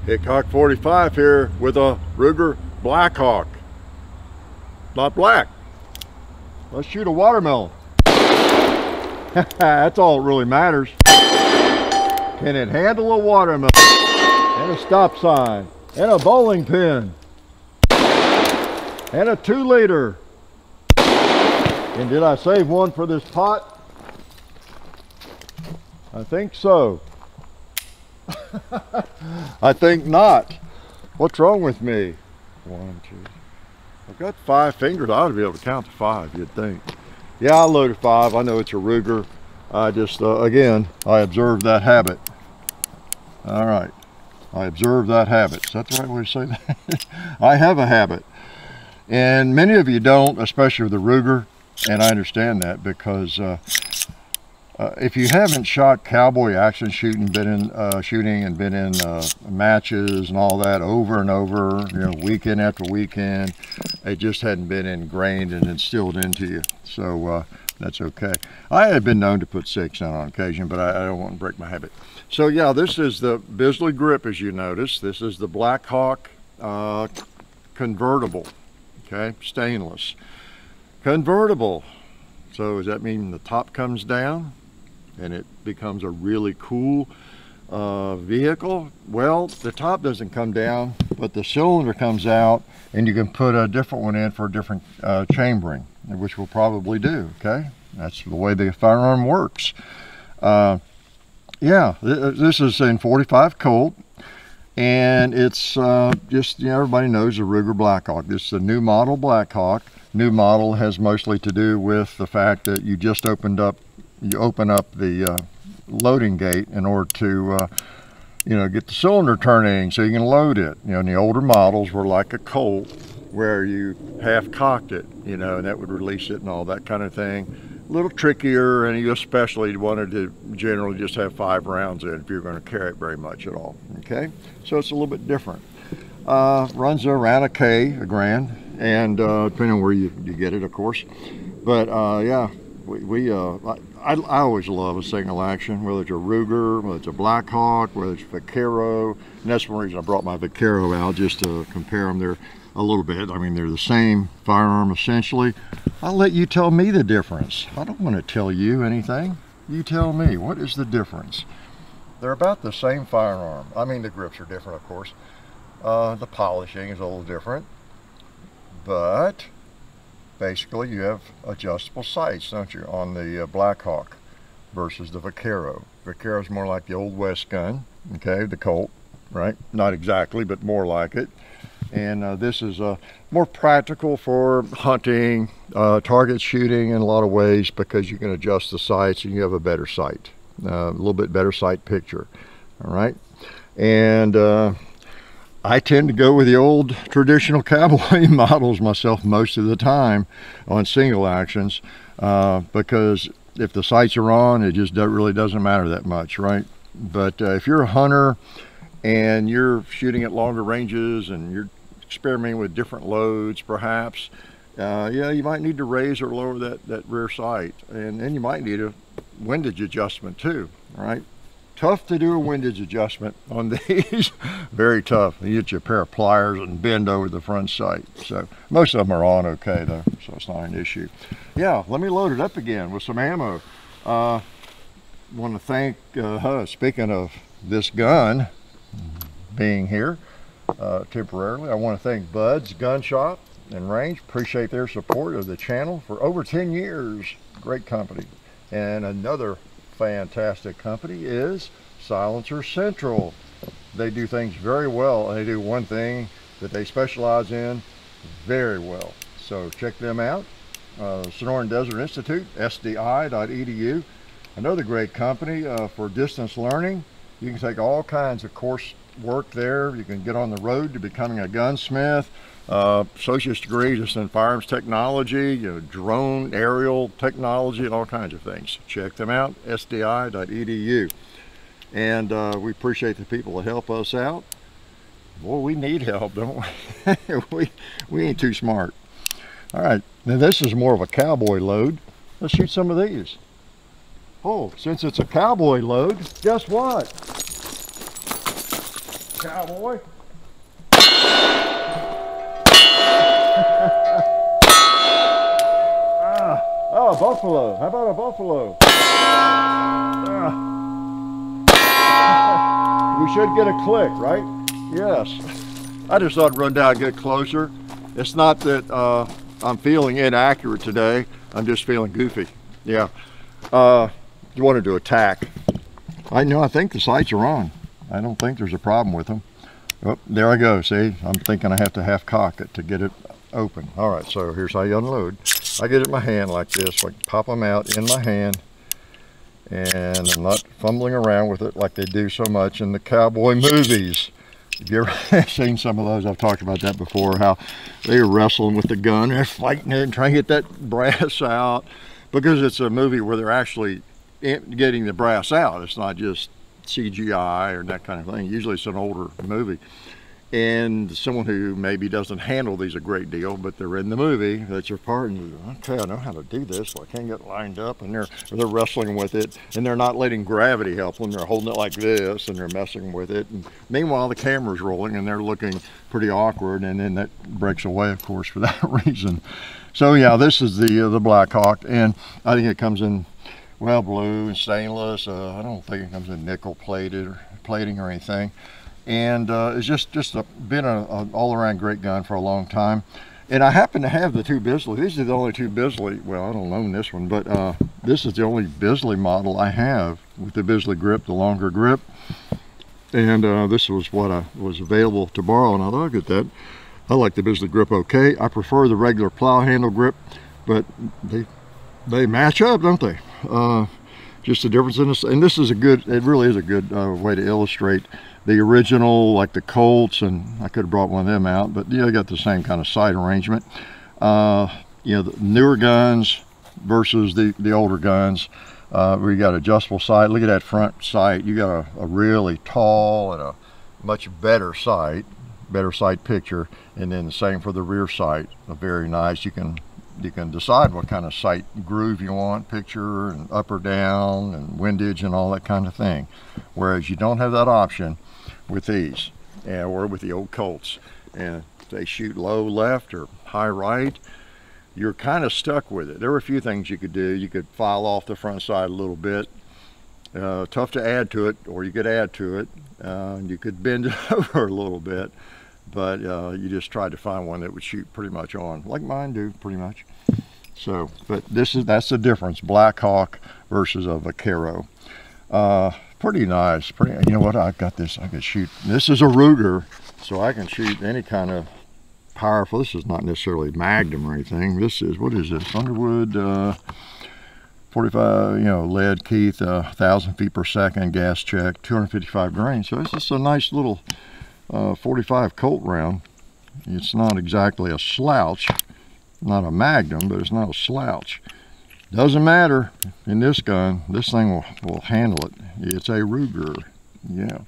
Hickok 45 here with a Ruger Blackhawk. Not black. Let's shoot a watermelon. That's all that really matters. Can it handle a watermelon? And a stop sign. And a bowling pin. And a 2-liter. And did I save one for this pot? I think so. I think not. What's wrong with me? 1, 2. I've got 5 fingers. I ought to be able to count to 5, you'd think. Yeah, I loaded 5. I know it's a Ruger. I just, again, I observed that habit. All right. I observed that habit. Is that the right way to say that? I have a habit. And many of you don't, especially with the Ruger. And I understand that because if you haven't shot cowboy action shooting, been in matches and all that over and over, you know, weekend after weekend, it just hadn't been ingrained and instilled into you. So that's okay. I had been known to put 6 in on occasion, but I don't want to break my habit. So yeah, this is the Bisley grip, as you notice. This is the Blackhawk Convertible, okay, stainless. Convertible. So does that mean the top comes down and it becomes a really cool vehicle? Well, the top doesn't come down, but the cylinder comes out, and you can put a different one in for a different chambering, which we'll probably do. Okay, that's the way the firearm works. Yeah, this is in 45 Colt, and it's just, you know, everybody knows the Ruger Blackhawk. This is the new model Blackhawk. New model has mostly to do with the fact that you just open up the loading gate in order to you know, get the cylinder turning so you can load it. You know, and the older models were like a Colt where you half cocked it, you know, and that would release it and all that kind of thing. A little trickier, and you especially wanted to generally just have 5 rounds in if you're going to carry it very much at all. Okay, so it's a little bit different. Runs around a grand, and depending on where you get it, of course. But yeah, I always love a single action, whether it's a Ruger, whether it's a Blackhawk, whether it's Vaquero. And that's one reason I brought my Vaquero out, just to compare them. They're a little bit, I mean, they're the same firearm essentially. I'll let you tell me the difference. I don't want to tell you anything. You tell me, what is the difference? They're about the same firearm. I mean, the grips are different, of course. The polishing is a little different, but basically you have adjustable sights, don't you, on the Blackhawk versus the Vaquero. Vaquero is more like the Old West gun, okay, the Colt, right? Not exactly, but more like it. And this is more practical for hunting, target shooting in a lot of ways, because you can adjust the sights and you have a better sight, a little bit better sight picture, all right? And I tend to go with the old traditional cowboy models myself most of the time on single actions, because if the sights are on, it just really doesn't matter that much, right? But if you're a hunter and you're shooting at longer ranges and you're experimenting with different loads perhaps, yeah, you might need to raise or lower that rear sight, and then you might need a windage adjustment too, right? Tough to do a windage adjustment on these. Very tough. You get you a pair of pliers and bend over the front sight. So most of them are on okay though, so it's not an issue. Yeah, let me load it up again with some ammo. Want to thank, speaking of this gun being here temporarily, I want to thank Bud's Gun Shop and Range. Appreciate their support of the channel for over 10 years. Great company. And another fantastic company is Silencer Central. They do things very well, and they do one thing that they specialize in very well. So check them out. Sonoran Desert Institute, sdi.edu. Another great company for distance learning. You can take all kinds of course work there. You can get on the road to becoming a gunsmith. Associate's degree just in firearms technology, you know, drone, aerial technology, and all kinds of things. Check them out, sdi.edu. And we appreciate the people that help us out. Boy, we need help, don't we? we ain't too smart. All right, now this is more of a cowboy load. Let's shoot some of these. Oh, since it's a cowboy load, guess what? cowboy. Oh, a buffalo. How about a buffalo? We should get a click, right? Yes. I just thought I'd run down and get closer. It's not that I'm feeling inaccurate today. I'm just feeling goofy. Yeah. You wanted to attack. I think the sights are on. I don't think there's a problem with them. Oh, there I go. See, I'm thinking I have to half cock it to get it open. All right, so here's how you unload. I get it in my hand like this, so I can pop them out in my hand, and I'm not fumbling around with it like they do so much in the cowboy movies. Have you ever seen some of those? I've talked about that before, how they're wrestling with the gun, they're fighting it and trying to get that brass out, because it's a movie where they're actually getting the brass out. It's not just CGI or that kind of thing. Usually it's an older movie, and someone who maybe doesn't handle these a great deal, but they're in the movie, that's your part, and okay, I know how to do this, so I can't get lined up, and they're wrestling with it, and they're not letting gravity help them. They're holding it like this, and they're messing with it, and meanwhile the camera's rolling, and they're looking pretty awkward, and then that breaks away, of course, for that reason. So yeah, this is the Blackhawk, and I think it comes in, well, blue and stainless. I don't think it comes in nickel plating or anything. And it's just been an all-around great gun for a long time. And I happen to have the two Bisley. These are the only two Bisley. Well, I don't own this one, but this is the only Bisley model I have with the Bisley grip, the longer grip. And this was what was available to borrow, and I look at that. I like the Bisley grip okay. I prefer the regular plow handle grip, but they match up, don't they? Just the difference in this, and this is it really is a good way to illustrate the original, like the Colts, and I could have brought one of them out, but you got the same kind of sight arrangement. The newer guns versus the older guns, where you got adjustable sight. Look at that front sight. You got a really tall and a much better sight picture, and then the same for the rear sight. Very nice. You can decide what kind of sight groove you want, picture and up or down and windage and all that kind of thing, whereas you don't have that option with these, or with the old Colts. And if they shoot low left or high right, you're kind of stuck with it. There were a few things you could do. You could file off the front side a little bit, tough to add to it, or you could add to it, and you could bend it over a little bit, but you just tried to find one that would shoot pretty much on, like mine do pretty much. So, but that's the difference, Blackhawk versus a Vaquero. Pretty nice. You know what? I can shoot. This is a Ruger, so I can shoot any kind of powerful. This is not necessarily Magnum or anything. This is, what is this? Underwood 45, lead Keith, 1,000 feet per second, gas check, 255 grain. So it's just a nice little 45 Colt round. It's not exactly a slouch, not a Magnum, but it's not a slouch. Doesn't matter in this gun. This thing will handle it. It's a Ruger. Yeah.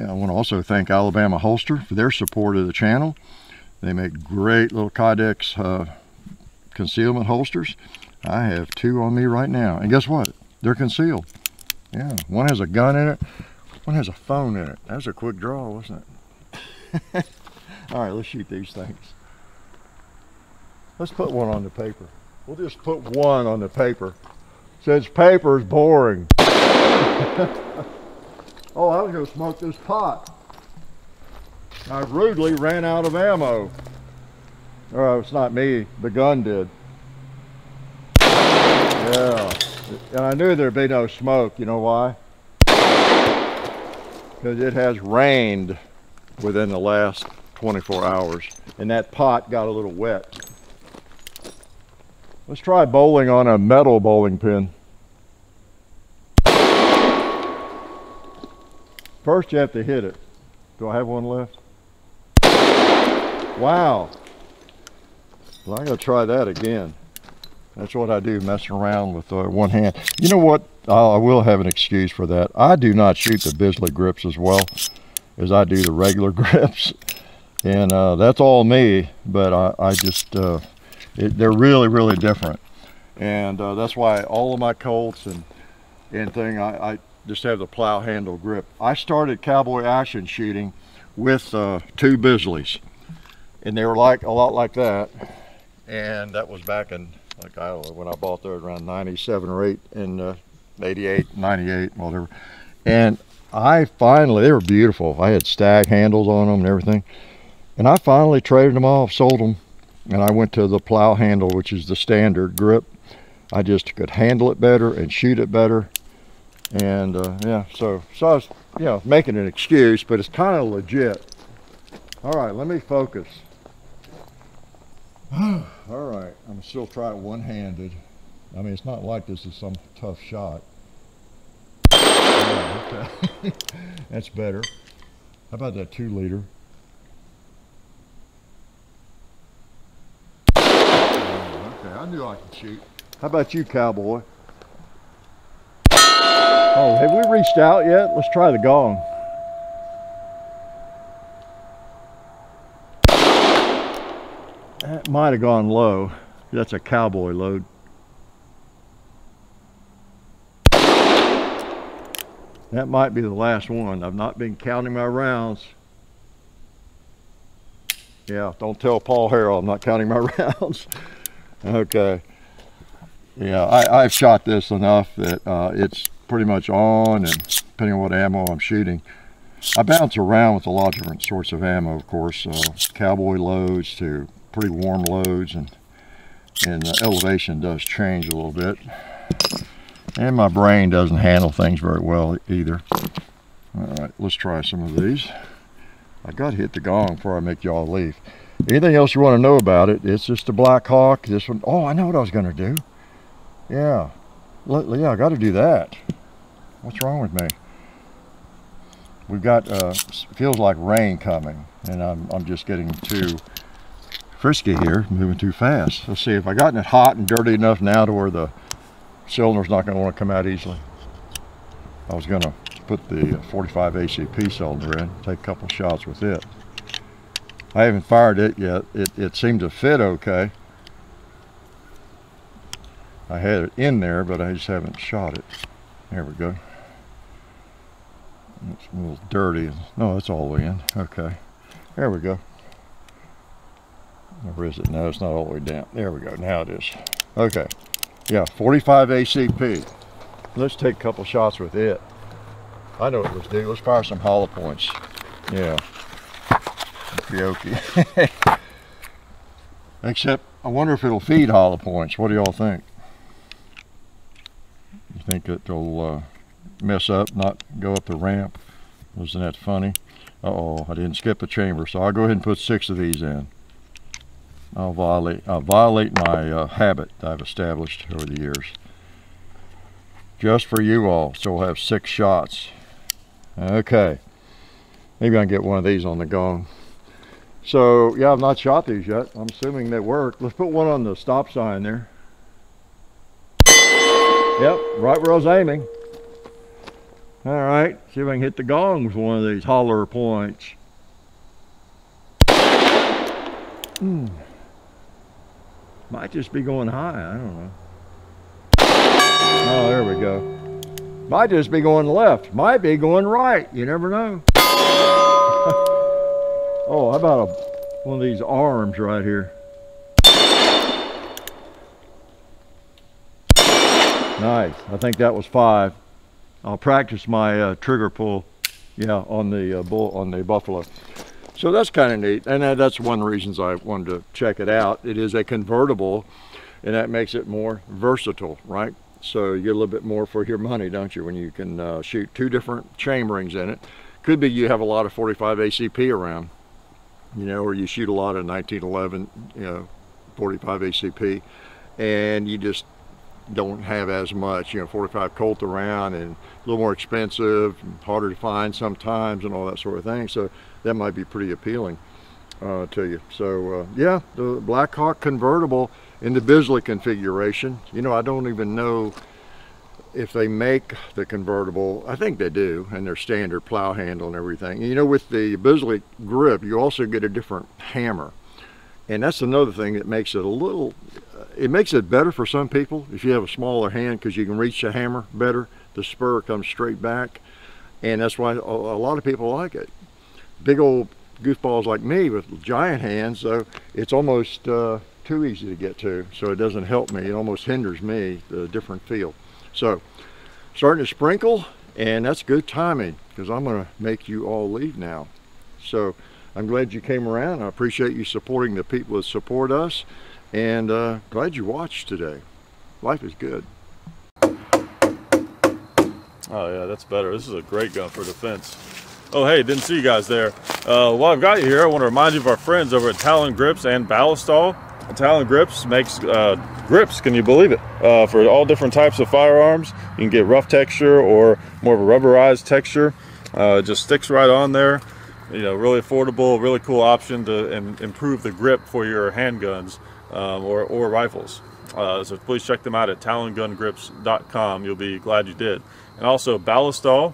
I want to also thank Alabama Holster for their support of the channel. They make great little Kydex concealment holsters. I have two on me right now, and guess what? They're concealed. Yeah, one has a gun in it, one has a phone in it. That was a quick draw, wasn't it? All right, let's shoot these things. Let's put one on the paper. We'll just put one on the paper, since paper is boring. Oh, I was going to smoke this pot. I rudely ran out of ammo. Oh, it's not me. The gun did. Yeah. And I knew there'd be no smoke. You know why? Because it has rained within the last 24 hours. And that pot got a little wet. Let's try bowling on a metal bowling pin. First you have to hit it. Do I have one left? Wow. Well, I'm going to try that again. That's what I do, messing around with one hand. You know what? I will have an excuse for that. I do not shoot the Bisley grips as well as I do the regular grips. And that's all me, but I just... they're really, really different, and that's why all of my Colts and thing, just have the plow handle grip. I started cowboy action shooting with 2 Bisleys, and they were like a lot like that, and that was back in, like, I don't know, when I bought those around 97 or 8 and 88, 98, whatever. And I finally, they were beautiful. I had stag handles on them and everything, and I finally traded them off, sold them, and I went to the plow handle, which is the standard grip. I just could handle it better and shoot it better. And yeah, so I was, you know, making an excuse, but it's kind of legit. All right, let me focus. All right, I'm still trying one-handed. I mean, it's not like this is some tough shot. Yeah, okay. That's better. How about that 2-liter? Okay, I knew I could shoot. How about you, cowboy? Oh, have we reached out yet? Let's try the gong. That might have gone low. That's a cowboy load. That might be the last one. I've not been counting my rounds. Yeah, don't tell Paul Harrell I'm not counting my rounds. Okay. Yeah, I've shot this enough that it's pretty much on, and depending on what ammo I'm shooting. I bounce around with a lot of different sorts of ammo, of course. Cowboy loads to pretty warm loads, and the elevation does change a little bit. And my brain doesn't handle things very well either. All right, let's try some of these. I got to hit the gong before I make y'all leave. Anything else you want to know about it? It's just a Blackhawk. This one, oh, I know what I was going to do. Yeah, yeah, I got to do that. What's wrong with me? We've got, feels like rain coming, and I'm just getting too frisky here, moving too fast. Let's see, if I gotten it hot and dirty enough now to where the cylinder's not going to want to come out easily. I was going to put the 45 ACP cylinder in, take a couple shots with it. I haven't fired it yet. It seemed to fit okay. I had it in there, but I just haven't shot it. There we go. It's a little dirty. No, it's all the way in. Okay. There we go. Where is it? No, it's not all the way down. There we go. Now it is. Okay. Yeah, 45 ACP. Let's take a couple shots with it. I know what let's do. Let's fire some hollow points. Yeah. Okay. Except, I wonder if it'll feed hollow points. What do y'all think? You think it'll mess up, not go up the ramp? Wasn't that funny? Uh-oh, I didn't skip a chamber, so I'll go ahead and put 6 of these in. I'll violate my habit that I've established over the years. Just for you all, so we'll have 6 shots. Okay, maybe I can get one of these on the gong. So, yeah, I've not shot these yet. I'm assuming they work. Let's put one on the stop sign there. Yep, right where I was aiming. All right, see if I can hit the gong with one of these holler points. Might just be going high, I don't know. Oh, there we go. Might just be going left, might be going right, you never know. Oh, how about one of these arms right here? Nice, I think that was 5. I'll practice my trigger pull, yeah, on the buffalo. So that's kind of neat, and that's one of the reasons I wanted to check it out. It is a convertible, and that makes it more versatile, right? So you get a little bit more for your money, don't you, when you can shoot 2 different chamberings in it. Could be you have a lot of 45 ACP around, you know, or you shoot a lot of 1911, you know, 45 ACP, and you just don't have as much, you know, 45 Colt around, and a little more expensive, harder to find sometimes, and all that sort of thing. So that might be pretty appealing to you. So yeah, the Blackhawk convertible in the Bisley configuration. You know, I don't even know if they make the convertible. I think they do, and their standard plow handle and everything. And, you know, with the Bisley grip, you also get a different hammer. And that's another thing that makes it a little, it makes it better for some people if you have a smaller hand, because you can reach the hammer better the spur comes straight back, and that's why a lot of people like it. Big old goofballs like me with giant hands, though, it's almost too easy to get to, so it doesn't help me. It almost hinders me, the different feel. So starting to sprinkle, and that's good timing because I'm going to make you all leave now. So I'm glad you came around. I appreciate you supporting the people that support us, and glad you watched today. Life is good. Oh yeah, that's better. This is a great gun for defense. Oh hey, didn't see you guys there. While I've got you here, I want to remind you of our friends over at Talon Grips and Ballistol. Talon Grips makes grips, can you believe it, for all different types of firearms. You can get rough texture or more of a rubberized texture. It just sticks right on there. You know, really affordable, really cool option to improve the grip for your handguns or rifles. So please check them out at talongungrips.com. You'll be glad you did. And also Ballistol.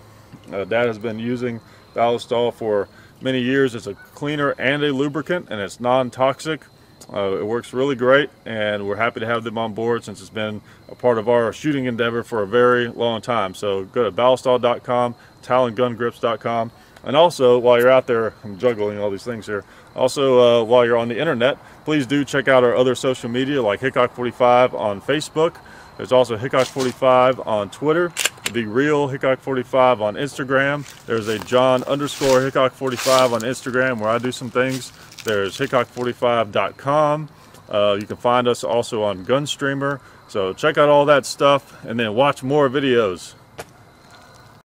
Dad has been using Ballistol for many years. It's a cleaner and a lubricant, and it's non-toxic. It works really great, and we're happy to have them on board since it's been a part of our shooting endeavor for a very long time. So go to ballistol.com, talongungrips.com, and also while you're out there, I'm juggling all these things here. Also, while you're on the internet, please do check out our other social media like Hickok45 on Facebook. There's also Hickok45 on Twitter, The Real Hickok45 on Instagram. There's a John_Hickok45 on Instagram where I do some things. There's Hickok45.com. You can find us also on Gunstreamer. So check out all that stuff and then watch more videos.